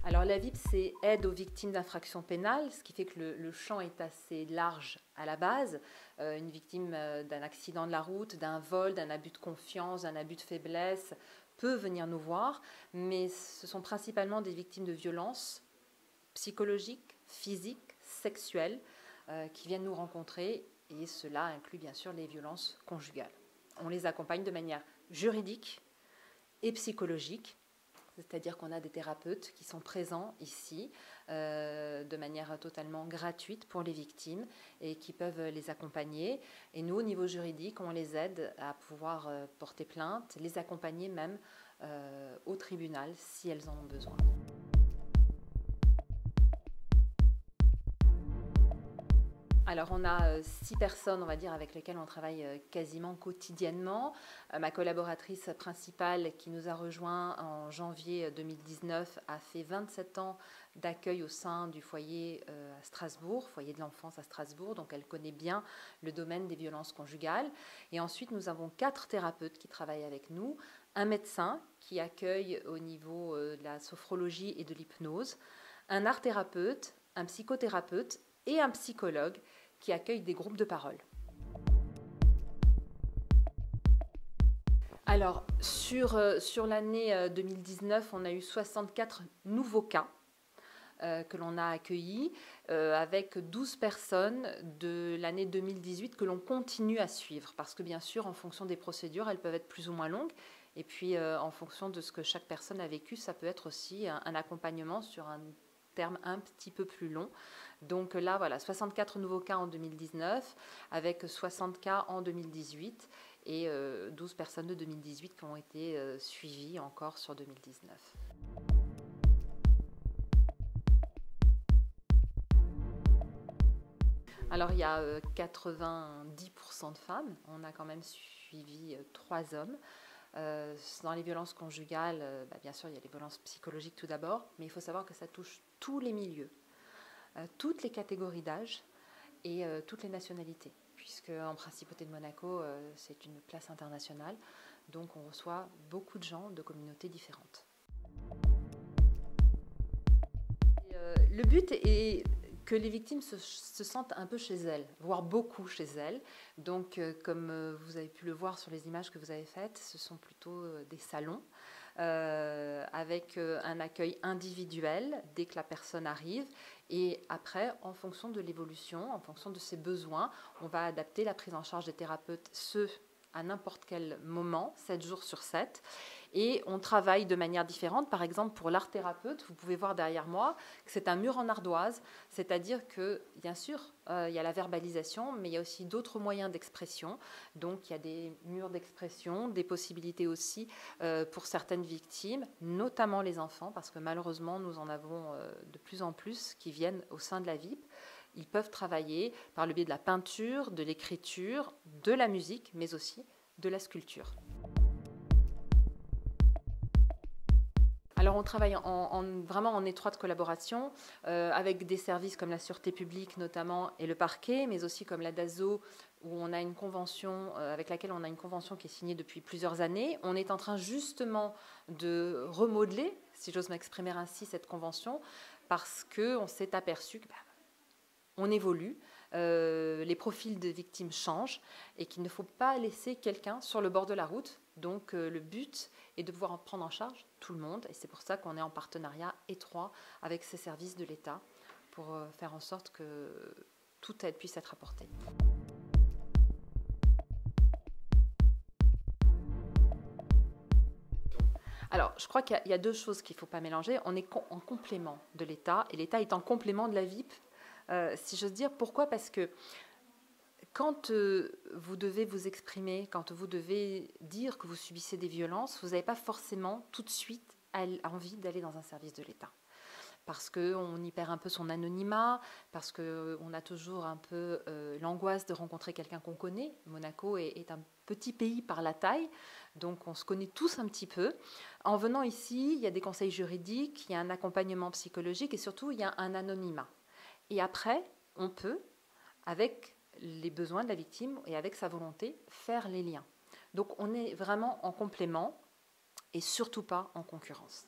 Alors la VIP, c'est aide aux victimes d'infractions pénales, ce qui fait que le champ est assez large à la base. Une victime d'un accident de la route, d'un vol, d'un abus de confiance, d'un abus de faiblesse peut venir nous voir, mais ce sont principalement des victimes de violences psychologiques, physiques, sexuelles qui viennent nous rencontrer, et cela inclut bien sûr les violences conjugales. On les accompagne de manière juridique et psychologique. C'est-à-dire qu'on a des thérapeutes qui sont présents ici de manière totalement gratuite pour les victimes et qui peuvent les accompagner. Et nous, au niveau juridique, on les aide à pouvoir porter plainte, les accompagner même au tribunal si elles en ont besoin. Alors on a 6 personnes, on va dire, avec lesquelles on travaille quasiment quotidiennement. Ma collaboratrice principale qui nous a rejoint en janvier 2019 a fait 27 ans d'accueil au sein du foyer à Strasbourg, foyer de l'enfance à Strasbourg, donc elle connaît bien le domaine des violences conjugales. Et ensuite nous avons 4 thérapeutes qui travaillent avec nous, un médecin qui accueille au niveau de la sophrologie et de l'hypnose, un art thérapeute, un psychothérapeute et un psychologue qui accueille des groupes de parole. Alors, sur l'année 2019, on a eu 64 nouveaux cas que l'on a accueillis, avec 12 personnes de l'année 2018 que l'on continue à suivre. Parce que bien sûr, en fonction des procédures, elles peuvent être plus ou moins longues. Et puis, en fonction de ce que chaque personne a vécu, ça peut être aussi un accompagnement sur un terme un petit peu plus long. Donc là, voilà, 64 nouveaux cas en 2019, avec 60 cas en 2018 et 12 personnes de 2018 qui ont été suivies encore sur 2019. Alors il y a 90% de femmes, on a quand même suivi 3 hommes. Dans les violences conjugales, bien sûr, il y a les violences psychologiques tout d'abord, mais il faut savoir que ça touche tous les milieux, toutes les catégories d'âge et toutes les nationalités, puisque en Principauté de Monaco, c'est une place internationale, donc on reçoit beaucoup de gens de communautés différentes. Le but est que les victimes se sentent un peu chez elles, voire beaucoup chez elles. Donc, comme vous avez pu le voir sur les images que vous avez faites, ce sont plutôt des salons avec un accueil individuel dès que la personne arrive. Et après, en fonction de l'évolution, en fonction de ses besoins, on va adapter la prise en charge des thérapeutes, à n'importe quel moment, 7 jours sur 7. Et on travaille de manière différente. Par exemple, pour l'art thérapeute, vous pouvez voir derrière moi que c'est un mur en ardoise, c'est-à-dire que, bien sûr, il y a la verbalisation, mais il y a aussi d'autres moyens d'expression. Donc, il y a des murs d'expression, des possibilités aussi pour certaines victimes, notamment les enfants, parce que malheureusement, nous en avons de plus en plus qui viennent au sein de la VIP. Ils peuvent travailler par le biais de la peinture, de l'écriture, de la musique, mais aussi de la sculpture. Alors on travaille vraiment en étroite collaboration avec des services comme la Sûreté publique notamment et le parquet, mais aussi comme la DASO où on a une convention avec laquelle on a une convention qui est signée depuis plusieurs années. On est en train justement de remodeler, si j'ose m'exprimer ainsi, cette convention parce qu'on s'est aperçu que on évolue, les profils de victimes changent et qu'il ne faut pas laisser quelqu'un sur le bord de la route. Donc le but est de pouvoir prendre en charge tout le monde et c'est pour ça qu'on est en partenariat étroit avec ces services de l'État pour faire en sorte que toute aide puisse être apportée. Alors, je crois qu'il y a 2 choses qu'il ne faut pas mélanger. On est en complément de l'État et l'État est en complément de la VIP. Si j'ose dire. Pourquoi? Parce que quand vous devez vous exprimer, quand vous devez dire que vous subissez des violences, vous n'avez pas forcément tout de suite envie d'aller dans un service de l'État. Parce qu'on y perd un peu son anonymat, parce qu'on a toujours un peu l'angoisse de rencontrer quelqu'un qu'on connaît. Monaco est un petit pays par la taille, donc on se connaît tous un petit peu. En venant ici, il y a des conseils juridiques, il y a un accompagnement psychologique et surtout il y a un anonymat. Et après, on peut, avec les besoins de la victime et avec sa volonté, faire les liens. Donc on est vraiment en complément et surtout pas en concurrence.